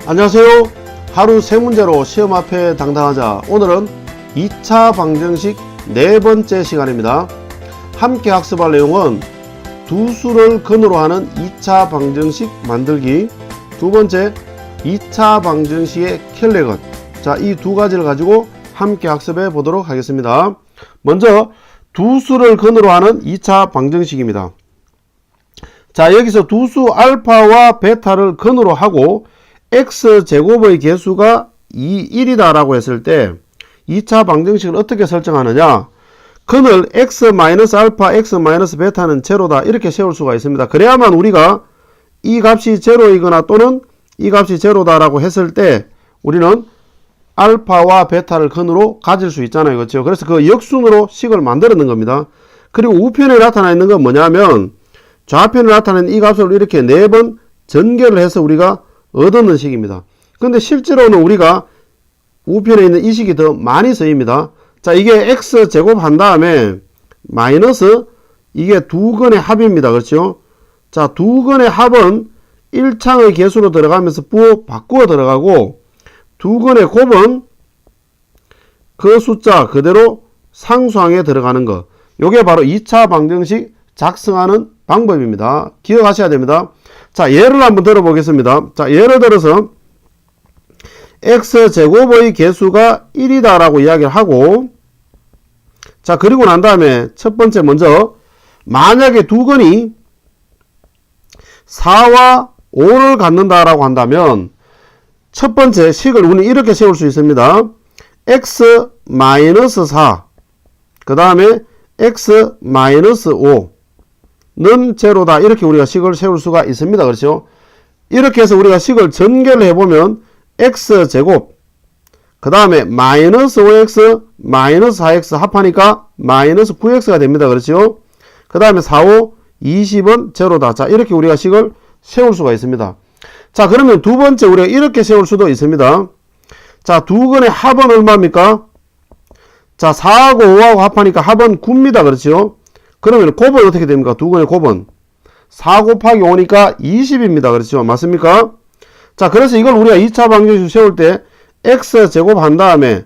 안녕하세요. 하루 세 문제로 시험 앞에 당당하자. 오늘은 2차 방정식 네 번째 시간입니다. 함께 학습할 내용은 두 수를 근으로 하는 2차 방정식 만들기, 두 번째 2차 방정식의 켈레건. 자, 이 두 가지를 가지고 함께 학습해 보도록 하겠습니다. 먼저 두 수를 근으로 하는 2차 방정식입니다. 자, 여기서 두 수 알파와 베타를 근으로 하고 x제곱의 개수가 1이다 라고 했을 때 2차 방정식을 어떻게 설정하느냐, 근을 x-알파, x-베타는 제로다 이렇게 세울 수가 있습니다. 그래야만 우리가 이 값이 제로이거나 또는 이 값이 제로다 라고 했을 때 우리는 알파와 베타를 근으로 가질 수 있잖아요. 그렇죠? 그래서 그 역순으로 식을 만들어낸 겁니다. 그리고 우편에 나타나 있는 건 뭐냐면 좌편에 나타나는 이 값을 이렇게 4번 전개를 해서 우리가 얻는 식입니다. 근데 실제로는 우리가 우편에 있는 이 식이 더 많이 쓰입니다. 자, 이게 x제곱 한 다음에 마이너스 이게 두 근의 합입니다. 그렇죠? 자, 두 근의 합은 1창의 개수로 들어가면서 바꾸어 들어가고 두 근의 곱은 그 숫자 그대로 상수항에 들어가는 것. 요게 바로 2차 방정식 작성하는 방법입니다. 기억하셔야 됩니다. 자, 예를 한번 들어보겠습니다. 자, 예를 들어서 x제곱의 개수가 1이다 라고 이야기를 하고, 자, 그리고 난 다음에 첫 번째 먼저 만약에 두 근이 4와 5를 갖는다 라고 한다면 첫 번째 식을 우리는 이렇게 세울 수 있습니다. x-4 그 다음에 x-5 는 제로다 이렇게 우리가 식을 세울 수가 있습니다. 그렇죠? 이렇게 해서 우리가 식을 전개를 해보면 x제곱 그 다음에 마이너스 5x 마이너스 4x 합하니까 마이너스 9x가 됩니다. 그렇죠? 그 다음에 4, 5, 20은 제로다. 자, 이렇게 우리가 식을 세울 수가 있습니다. 자, 그러면 두 번째 우리가 이렇게 세울 수도 있습니다. 자, 두 근의 합은 얼마입니까? 자, 4하고 5하고 합하니까 합은 9입니다. 그렇죠? 그러면 곱은 어떻게 됩니까? 두 근의 곱은 4 곱하기 5니까 20입니다. 그렇죠? 맞습니까? 자, 그래서 이걸 우리가 2차 방정식 세울 때 x제곱 한 다음에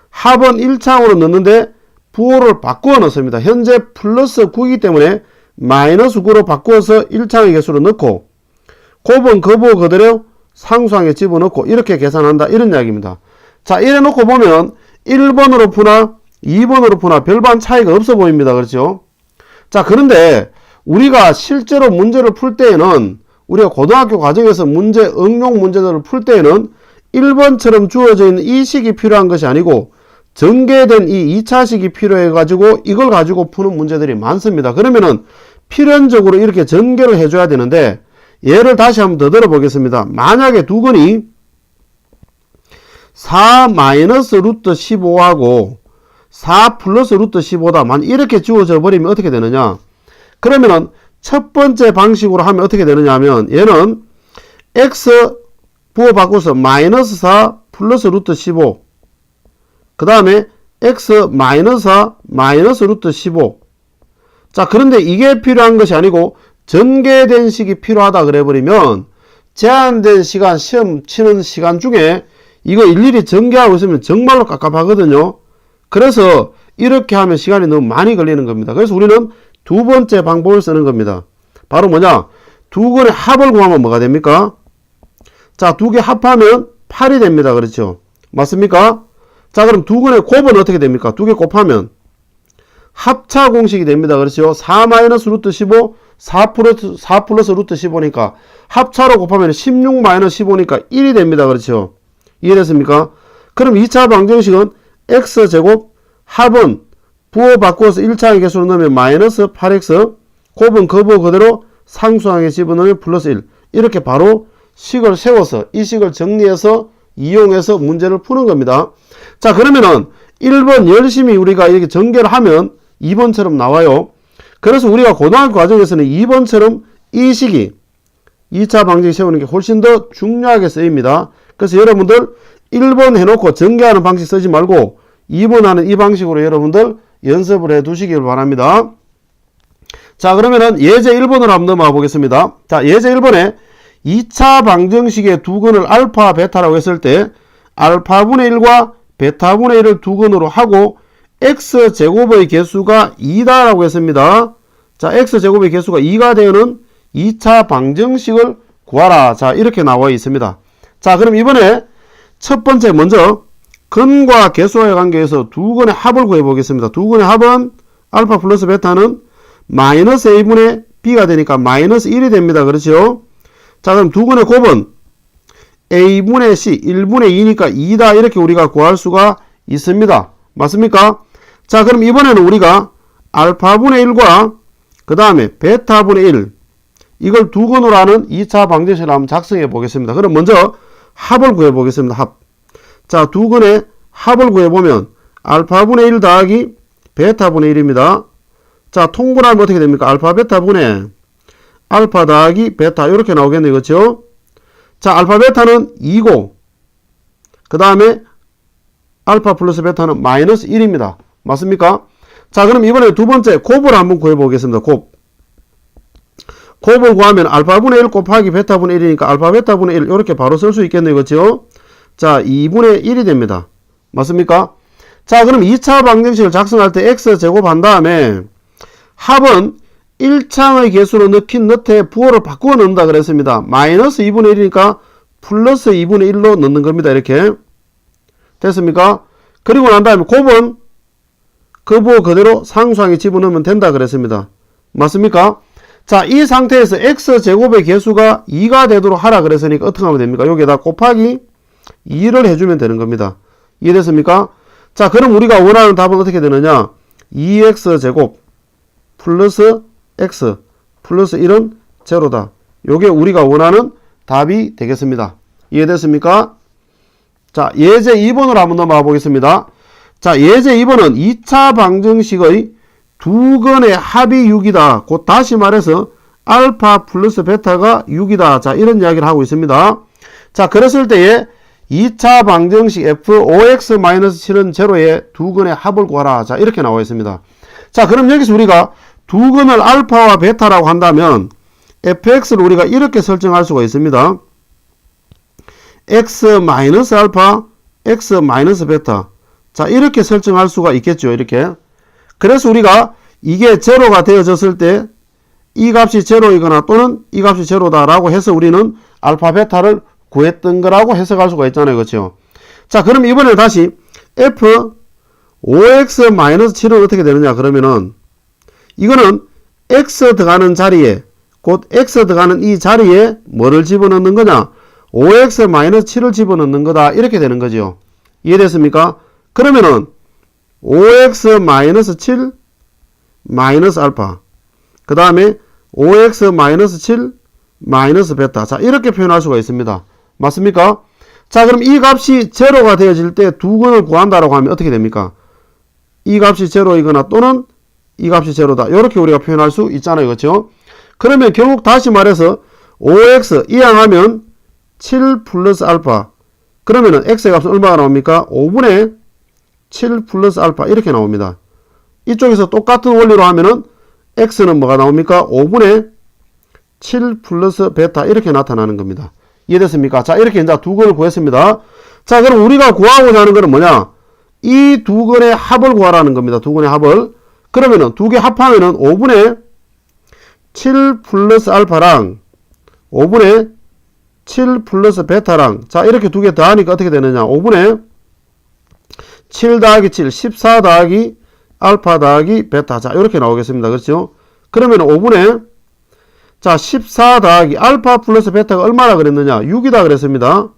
합은 1창으로 넣는데 부호를 바꾸어 넣습니다. 현재 플러스 9이기 때문에 마이너스 9로 바꾸어서 1창의 개수로 넣고 곱은 그 부호 그대로 상수항에 집어넣고 이렇게 계산한다 이런 이야기입니다. 자, 이래 놓고 보면 1번으로 푸나 2번으로 푸나 별반 차이가 없어 보입니다. 그렇죠? 자, 그런데 우리가 실제로 문제를 풀 때에는 우리가 고등학교 과정에서 응용 문제들을 풀 때에는 1번처럼 주어져 있는 이 식이 필요한 것이 아니고 전개된 이 2차식이 필요해 가지고 이걸 가지고 푸는 문제들이 많습니다. 그러면은 필연적으로 이렇게 전개를 해줘야 되는데 예를 다시 한번 더 들어보겠습니다. 만약에 두 근이 4 마이너스 루트 15하고 4 플러스 루트 15다. 만 이렇게 지워져 버리면 어떻게 되느냐? 그러면은 첫 번째 방식으로 하면 어떻게 되느냐 하면 얘는 x 부호 바꿔서 마이너스 4 플러스 루트 15 그 다음에 x 마이너스 4 마이너스 루트 15. 자, 그런데 이게 필요한 것이 아니고 전개된 식이 필요하다 그래 버리면 제한된 시간 시험 치는 시간 중에 이거 일일이 전개하고 있으면 정말로 깝깝하거든요. 그래서 이렇게 하면 시간이 너무 많이 걸리는 겁니다. 그래서 우리는 두 번째 방법을 쓰는 겁니다. 바로 뭐냐? 두 근의 합을 구하면 뭐가 됩니까? 자, 두 개 합하면 8이 됩니다. 그렇죠? 맞습니까? 자, 그럼 두 근의 곱은 어떻게 됩니까? 두 개 곱하면 합차 공식이 됩니다. 그렇죠? 4 마이너스 루트 15, 4 플러스 루트 15니까 합차로 곱하면 16 마이너스 15니까 1이 됩니다. 그렇죠? 이해됐습니까? 그럼 2차 방정식은 x제곱 합은 부호 바꾸어서 1창의 개수로 넣으면 마이너스 8x 곱은 그 부호 그대로 상수항에 집어넣으면 플러스 1 이렇게 바로 식을 세워서 이 식을 정리해서 이용해서 문제를 푸는 겁니다. 자, 그러면은 1번 열심히 우리가 이렇게 전개를 하면 2번처럼 나와요. 그래서 우리가 고등학교 과정에서는 2번처럼 이 식이 2차 방정식 세우는 게 훨씬 더 중요하게 쓰입니다. 그래서 여러분들 1번 해놓고 전개하는 방식 쓰지 말고 2번 하는 이 방식으로 여러분들 연습을 해 두시길 바랍니다. 자, 그러면은 예제 1번으로 한번 넘어가 보겠습니다. 자, 예제 1번에 2차 방정식의 두 근을 알파, 베타라고 했을 때 알파분의 1과 베타분의 1을 두 근으로 하고 x제곱의 개수가 2다라고 했습니다. 자, x제곱의 개수가 2가 되는 2차 방정식을 구하라. 자, 이렇게 나와 있습니다. 자, 그럼 이번에 첫 번째 먼저 근과 개수와의 관계에서 두 근의 합을 구해 보겠습니다. 두 근의 합은 알파 플러스 베타는 마이너스 a분의 b가 되니까 마이너스 1이 됩니다. 그렇죠? 자, 그럼 두 근의 곱은 a분의 c 1분의 2니까 2다 이렇게 우리가 구할 수가 있습니다. 맞습니까? 자, 그럼 이번에는 우리가 알파분의 1과 그 다음에 베타분의 1 이걸 두 근으로 하는 2차 방정식을 한번 작성해 보겠습니다. 그럼 먼저 합을 구해 보겠습니다. 합. 자, 두 근의 합을 구해 보면 알파분의 1 더하기 베타분의 1입니다. 자, 통분하면 어떻게 됩니까? 알파 베타분의 알파 더하기 베타 이렇게 나오겠네요. 그렇죠? 자, 알파 베타는 2고 그 다음에 알파 플러스 베타는 마이너스 1입니다. 맞습니까? 자, 그럼 이번에 두 번째 곱을 한번 구해 보겠습니다. 곱을 구하면 알파분의 1 곱하기 베타분의 1이니까 알파 베타분의 1 이렇게 바로 쓸 수 있겠네요. 그렇죠? 자, 2분의 1이 됩니다. 맞습니까? 자, 그럼 2차 방정식을 작성할 때 x제곱 한 다음에 합은 1창의 개수로 넣긴 넣되 부호를 바꾸어 넣는다 그랬습니다. 마이너스 2분의 1이니까 플러스 2분의 1로 넣는 겁니다. 이렇게. 됐습니까? 그리고 난 다음에 곱은 그 부호 그대로 상수항에 집어넣으면 된다 그랬습니다. 맞습니까? 자, 이 상태에서 x제곱의 개수가 2가 되도록 하라 그랬으니까 어떻게 하면 됩니까? 여기에다 곱하기 2를 해주면 되는 겁니다. 이해됐습니까? 자, 그럼 우리가 원하는 답은 어떻게 되느냐? 2x제곱 플러스 x 플러스 1은 제로다. 요게 우리가 원하는 답이 되겠습니다. 이해됐습니까? 자, 예제 2번으로 한번 넘어가 보겠습니다. 자, 예제 2번은 2차 방정식의 두 근의 합이 6이다. 곧 다시 말해서 알파 플러스 베타가 6이다. 자, 이런 이야기를 하고 있습니다. 자, 그랬을 때에 2차 방정식 f5x-7은 제로의 두 근의 합을 구하라. 자, 이렇게 나와 있습니다. 자, 그럼 여기서 우리가 두 근을 알파와 베타라고 한다면 fx를 우리가 이렇게 설정할 수가 있습니다. x-알파, x-베타. 자, 이렇게 설정할 수가 있겠죠. 이렇게. 그래서 우리가 이게 제로가 되어졌을 때 이 값이 제로이거나 또는 이 값이 제로다라고 해서 우리는 알파, 베타를 구했던 거라고 해석할 수가 있잖아요. 그렇죠? 자, 그럼 이번에 다시 f5x-7은 어떻게 되느냐? 그러면은 이거는 x 들어가는 자리에 곧 x 들어가는 이 자리에 뭐를 집어넣는 거냐? 5x-7을 집어넣는 거다. 이렇게 되는 거죠. 이해됐습니까? 그러면은 5x-7 마이너스 알파 그 다음에 5x-7 마이너스 베타. 자, 이렇게 표현할 수가 있습니다. 맞습니까? 자, 그럼 이 값이 제로가 되어질 때 두 근을 구한다라고 하면 어떻게 됩니까? 이 값이 제로이거나 또는 이 값이 제로다. 이렇게 우리가 표현할 수 있잖아요. 그렇죠? 그러면 결국 다시 말해서 5x 이항하면 7 플러스 알파. 그러면은 x의 값은 얼마가 나옵니까? 5분의 7 플러스 알파 이렇게 나옵니다. 이쪽에서 똑같은 원리로 하면은 x는 뭐가 나옵니까? 5분의 7 플러스 베타 이렇게 나타나는 겁니다. 이해됐습니까? 자, 이렇게 이제 두 근을 구했습니다. 자, 그럼 우리가 구하고자 하는 거는 뭐냐? 이 두 근의 합을 구하라는 겁니다. 두 근의 합을. 그러면은 두 개 합하면은 5분의 7 플러스 알파랑 5분의 7 플러스 베타랑 자, 이렇게 두 개 더하니까 어떻게 되느냐? 5분의 7 더하기 7, 14 더하기 알파 더하기 베타. 자, 이렇게 나오겠습니다. 그렇죠? 그러면 5분의 자, 14 더하기 알파 플러스 베타가 얼마나 그랬느냐? 6이다 그랬습니다.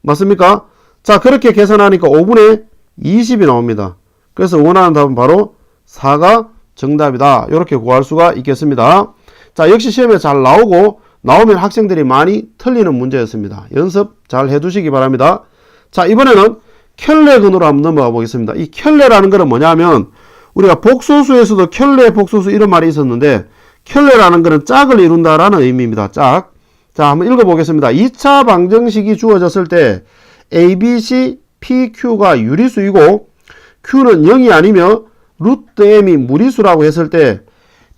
맞습니까? 자, 그렇게 계산하니까 5분의 20이 나옵니다. 그래서 원하는 답은 바로 4가 정답이다. 이렇게 구할 수가 있겠습니다. 자, 역시 시험에 잘 나오면 학생들이 많이 틀리는 문제였습니다. 연습 잘 해두시기 바랍니다. 자, 이번에는 켤레근으로 한번 넘어가 보겠습니다. 이 켤레라는 것은 뭐냐면 우리가 복소수에서도 켤레, 복소수 이런 말이 있었는데 켤레라는 것은 짝을 이룬다라는 의미입니다. 짝. 자, 한번 읽어보겠습니다. 2차 방정식이 주어졌을 때 A, B, C, P, Q가 유리수이고 Q는 0이 아니며 루트 M이 무리수라고 했을 때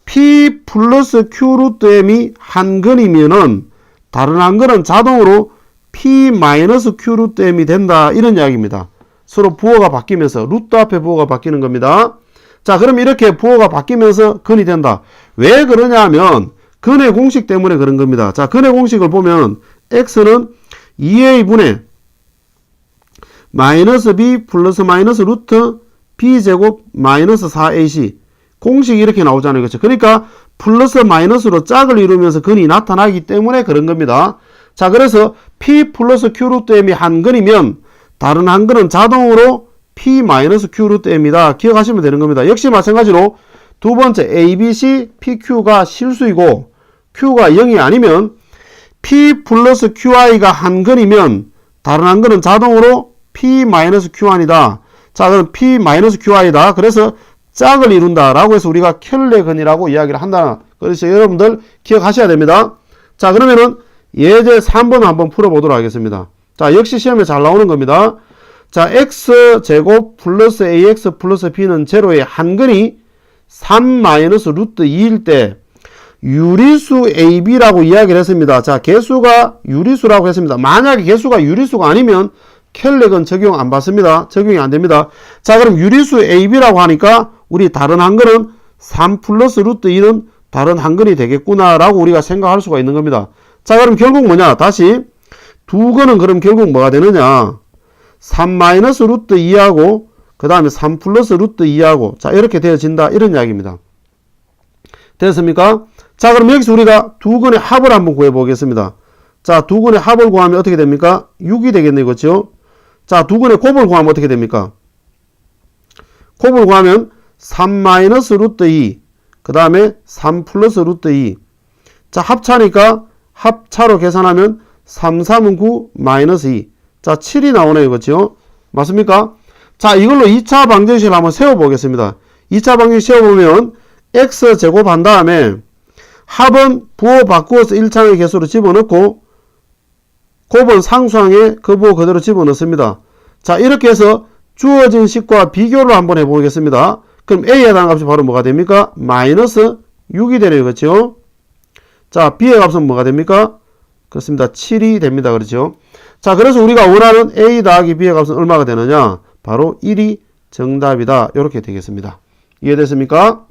P 플러스 Q 루트 M이 한 근이면은 다른 한 거는 자동으로 P-Q 루트 M이 된다. 이런 이야기입니다. 서로 부호가 바뀌면서 루트 앞에 부호가 바뀌는 겁니다. 자, 그럼 이렇게 부호가 바뀌면서 근이 된다. 왜 그러냐 하면 근의 공식 때문에 그런 겁니다. 자, 근의 공식을 보면 x는 2a분의 마이너스 b 플러스 마이너스 루트 b제곱 마이너스 4ac 공식이 이렇게 나오잖아요. 그렇죠? 그러니까 플러스 마이너스로 짝을 이루면서 근이 나타나기 때문에 그런 겁니다. 자, 그래서 p 플러스 q 루트 m이 한 근이면 다른 한 근은 자동으로 p 마이너스 q 루트 m이다. 기억하시면 되는 겁니다. 역시 마찬가지로 두 번째 a, b, c, p, q가 실수이고 q가 0이 아니면 p 플러스 qi가 한 근이면 다른 한 근은 자동으로 p 마이너스 q1이다. 자, 그럼 p 마이너스 qi다. 그래서 짝을 이룬다 라고 해서 우리가 켈레근이라고 이야기를 한다. 그래서 여러분들 기억하셔야 됩니다. 자, 그러면은 예제 3번 한번 풀어보도록 하겠습니다. 자, 역시 시험에 잘 나오는 겁니다. 자, x제곱 플러스 ax 플러스 b는 제로의 한 근이 3 마이너스 루트 2일 때 유리수 ab라고 이야기를 했습니다. 자, 개수가 유리수라고 했습니다. 만약에 개수가 유리수가 아니면 켈렉은 적용 안 받습니다. 적용이 안 됩니다. 자, 그럼 유리수 ab라고 하니까 우리 다른 한근은 3 플러스 루트 2는 다른 한근이 되겠구나 라고 우리가 생각할 수가 있는 겁니다. 자, 그럼 결국 뭐냐? 다시 두 근은 그럼 결국 뭐가 되느냐? 3 마이너스 루트 2하고 그 다음에 3 플러스 루트 2하고 자, 이렇게 되어진다. 이런 이야기입니다. 됐습니까? 자, 그럼 여기서 우리가 두 근의 합을 한번 구해 보겠습니다. 자, 두 근의 합을 구하면 어떻게 됩니까? 6이 되겠네요. 그렇죠? 자, 두 근의 곱을 구하면 어떻게 됩니까? 곱을 구하면 3 마이너스 루트 2, 그 다음에 3 플러스 루트 2. 자, 합차니까 합차로 계산하면 3, 3은 9, 마이너스 2. 자, 7이 나오네요. 그렇죠? 맞습니까? 자, 이걸로 2차 방정식을 한번 세워보겠습니다. 2차 방정식 세워보면 x제곱 한 다음에 합은 부호 바꾸어서 1창의 개수로 집어넣고 곱은 상수항에 그 부호 그대로 집어넣습니다. 자, 이렇게 해서 주어진 식과 비교를 한번 해보겠습니다. 그럼 a에 해당하는 값이 바로 뭐가 됩니까? 마이너스 6이 되네요. 그렇죠? 자, b의 값은 뭐가 됩니까? 그렇습니다. 7이 됩니다. 그렇죠? 자, 그래서 우리가 원하는 a 더하기 b의 값은 얼마가 되느냐? 바로 1이 정답이다. 이렇게 되겠습니다. 이해됐습니까?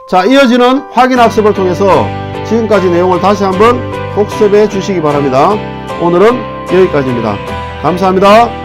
자, 이어지는 확인학습을 통해서 지금까지 내용을 다시 한번 복습해 주시기 바랍니다. 오늘은 여기까지입니다. 감사합니다.